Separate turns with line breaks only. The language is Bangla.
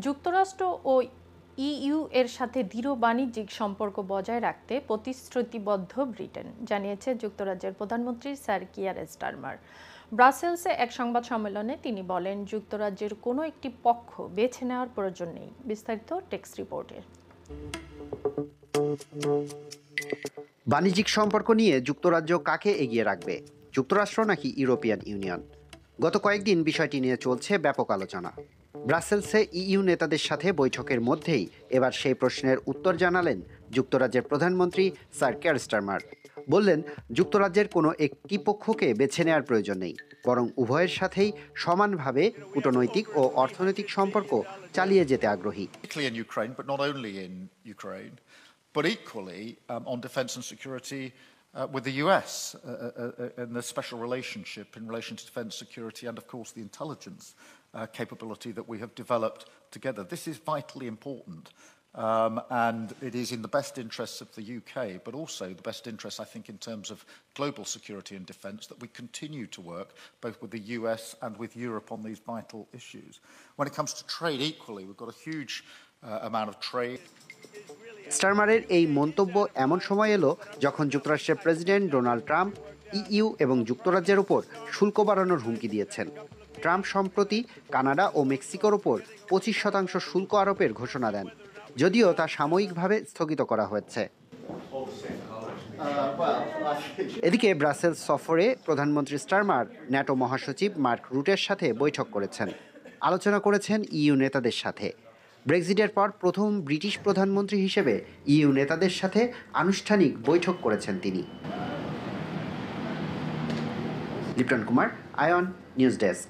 যুক্তরাষ্ট্র ও ইইউ এর সাথে দৃঢ় বাণিজ্যিক সম্পর্ক বজায় রাখতে প্রতিশ্রুতিবদ্ধ ব্রিটেন, জানিয়েছে যুক্তরাজ্যের প্রধানমন্ত্রী স্যার কিয়ার স্টারমার। ব্রাসেলসে এক সংবাদ সম্মেলনে তিনি বলেন, যুক্তরাজ্যের কোনো একটি পক্ষ বেছে নেওয়ার প্রয়োজন নেই। বিস্তারিত টেক্সট রিপোর্টে।
বাণিজ্যিক সম্পর্ক নিয়ে যুক্তরাজ্য কাকে এগিয়ে রাখবে, যুক্তরাষ্ট্র নাকি ইউরোপিয়ান ইউনিয়ন? গত কয়েকদিন বিষয়টি নিয়ে চলছে ব্যাপক আলোচনা। ব্রাসেলসে ইইউ নেতাদের সাথে বৈঠকের মধ্যেই এবার সেই প্রশ্নের উত্তর জানালেন যুক্তরাজ্যের প্রধানমন্ত্রী স্যার কিয়ার স্টারমার। বললেন, যুক্তরাজ্যের কোনো একটি পক্ষকে বেছে নেওয়ার প্রয়োজন নেই, বরং উভয়ের সাথেই সমানভাবে কূটনৈতিক ও অর্থনৈতিক সম্পর্ক চালিয়ে যেতে আগ্রহী।
But equally on defence and security with the US and the special relationship in relation to defence, security and, of course, the intelligence capability that we have developed together. This is vitally important and it is in the best interests of the UK, but also the best interests, I think, in terms of global security and defence, that we continue to work both with the US and with Europe on these vital issues. When it comes to trade, equally, we've got a huge amount of trade.
স্টারমারের এই মন্তব্য এমন সময় এলো যখন যুক্তরাষ্ট্রের প্রেসিডেন্ট ডোনাল্ড ট্রাম্প ইইউ এবং যুক্তরাজ্যের উপর শুল্ক বাড়ানোর হুমকি দিয়েছেন। ট্রাম্প সম্প্রতি কানাডা ও মেক্সিকোর উপর 25% শুল্ক আরোপের ঘোষণা দেন, যদিও তা সাময়িকভাবে স্থগিত করা হয়েছে। এদিকে ব্রাসেলস সফরে প্রধানমন্ত্রী স্টারমার ন্যাটো মহাসচিব মার্ক রুটের সাথে বৈঠক করেছেন, আলোচনা করেছেন ইইউ নেতাদের সাথে। ব্রেক্সিটের পর প্রথম ব্রিটিশ প্রধানমন্ত্রী হিসেবে ইইউ নেতাদের সাথে আনুষ্ঠানিক বৈঠক করেছেন তিনি। Lipton Kumar, ion, news desk.